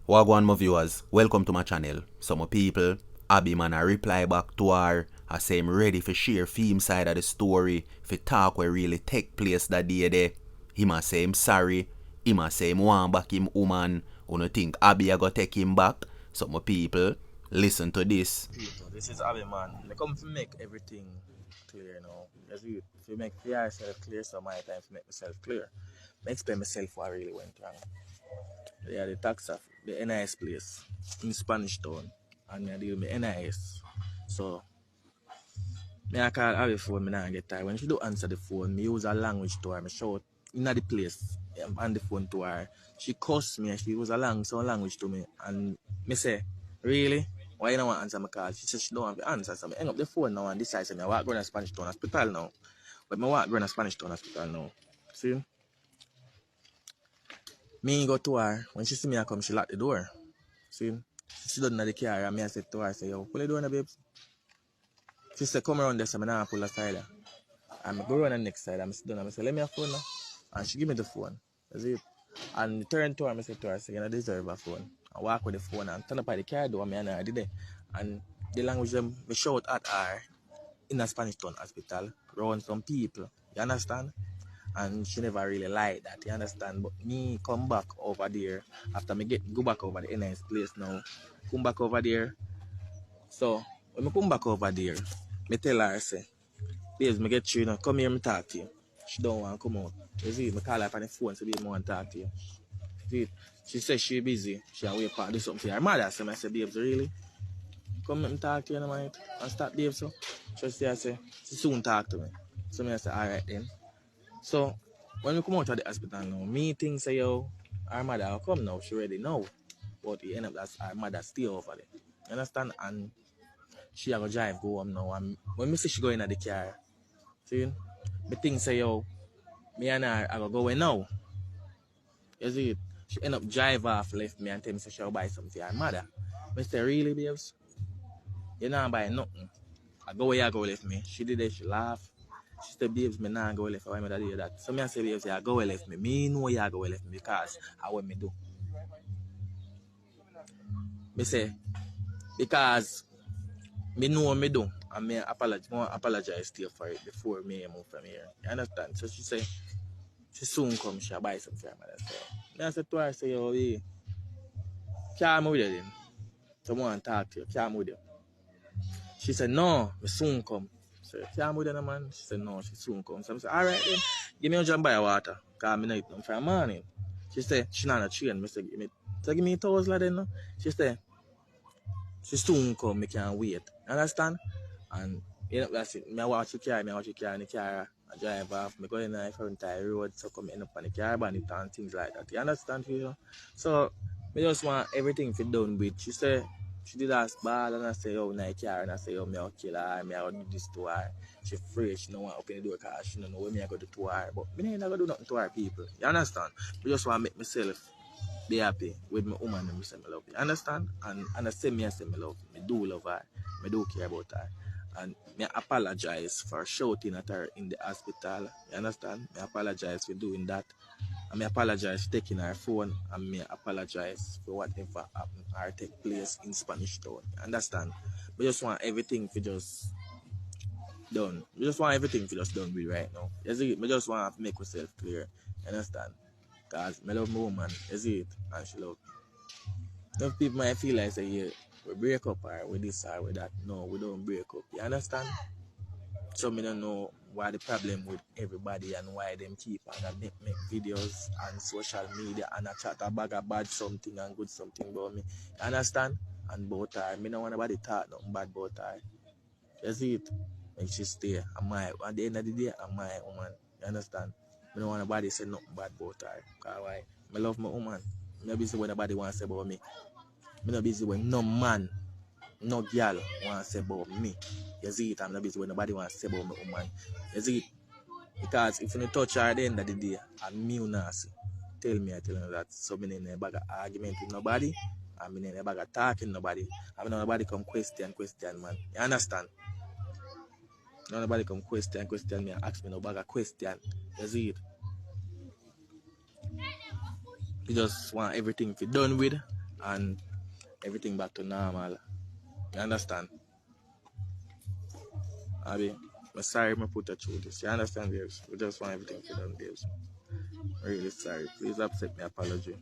Wagwan my viewers, welcome to my channel. Some people, Abby man a reply back to her, I say him ready for share film side of the story, for talk where really take place that day there. Him a say him sorry, him a say him want back him woman, you think Abby a go take him back? Some people, listen to this. People, this is Abby man. I come to make everything clear now. As you, if you make yourself clear, so my time to make myself clear. I explain myself what really went wrong. Yeah, the tax of the NIS place in Spanish Town, and I deal with NIS. So, I call Abby phone, me not get tired. When she do answer the phone, me use a language to her, me shout in the place on the phone to her. She cussed me, she use some language to me, and me say, really? Why you don't want to answer my call? She said she don't want to answer, so I hang up the phone now and decide I walk going to Spanish Town Hospital now. But I walk going to Spanish Town Hospital now. See? Me go to her, when she see me I come, she lock the door. See? She done in the car, and me I said to her, I say, yo, pull the door now, babes. She said, come around there, so I now pull the side. And I go around the next side, and I sit down, and I say, let me have phone now. And she give me the phone. That's it. And I turn to her, and I say to her, I say, you know, deserve a phone. I walk with the phone and turn up at the car door, and I did it. And the language them, me shout at her in a Spanish Town Hospital, around some people. You understand? And she never really liked that, you understand? But me come back over there, after me go back over the NIS place now, come back over there. So, when I come back over there, me tell her, I say, babes, me get you, you know, come here, me talk to you. She don't want to come out. You see, me call her on the phone, so babe, I want to talk to you. See, she says she busy, she away for do something for her mother. So I say, babes, really? Come let me talk to you in a minute and start, babes. So she say, she soon talk to me. So I say, alright then. So, when we come out of the hospital now, me think say, yo, our mother will come now, she ready now. But it end up that our mother stay over there. You understand? And she a go drive go home now. And when me see she go in the car, see, me think say, yo, me and her I go away now. You see it? She end up drive off, left me and tell me say she'll buy something for her mother. I say, really, babes? You not buy nothing. I go where you go left me. She did it, she laugh. She said, babes, me not go left. Why me that do that? So me I say, babes, I go where left me. Me know you go where left me because I what me do. Me say, because me know what me do. And me apologize to you for it before me move from here. You understand? So she say, she soon come, she'll buy something for her mother. So I said to her, I say, yo, hey, come with you then. Someone talk to you, come with you. She said, no, me soon come. So, come with you, man. She said, no, she soon come. So I said, alright then, give me a jump buy water. Because I need them for a morning. She said, she not a train. I said, give me 1,000 then. No? She said, she soon come, me can't wait. Understand? And you know, that's it. I watch the car in the car. I drive off. I go in the front of the road, so come end up on the car bonnet and things like that. You understand, you? So, I just want everything to be done with. She said, she did ask bad, and I say, oh, night car, and I say, oh, me I'll kill her, me I'll do this to her. She afraid, she don't want to open the door because she don't know what me I go do to her. But me ain't gonna do nothing to her people. You understand? I just want to make myself be happy with my woman and me say I love you. Understand? And I say me I say I love you. Me do love her. Me do care about her. And me apologize for shouting at her in the hospital. You understand? Me apologize for doing that. And me apologize for taking her phone. And me apologize for whatever happened or take place in Spanish Town. You understand? We just want everything to just done. We just want everything to just done with right now. You see, me just want to make myself clear. You understand? Because I love my woman, you see it, and she love me. Some people might feel like say, yeah, we break up or with this or with that. No, we don't break up. You understand? So I don't know why the problem with everybody and why them keep and make videos on social media and a chat about bad something and good something about me. You understand? And about her. I don't want nobody talk nothing bad about her. You see it? Make she stay. At the end of the day, I'm my woman. You understand? I don't want nobody say nothing bad about her. Because why? I love my woman. I'm not busy when nobody wants to say about me. I'm not busy when no man, no girl wants to say about me. You see it? I'm not busy when nobody wants to say about my woman. You see it? Because if you don't touch her at the end of the day, I'm me nasty. Tell me, I tell you that. So I'm in a bag of argument with nobody. I'm in a bag of talking nobody. I'm not nobody come question, man. You understand? Nobody come question me and ask me no bag of question. You see it? You just want everything to be done with and everything back to normal. You understand? Abby, I'm sorry I put you through this. You understand, babes? We just want everything to done, babes. Really sorry. Please accept my apology.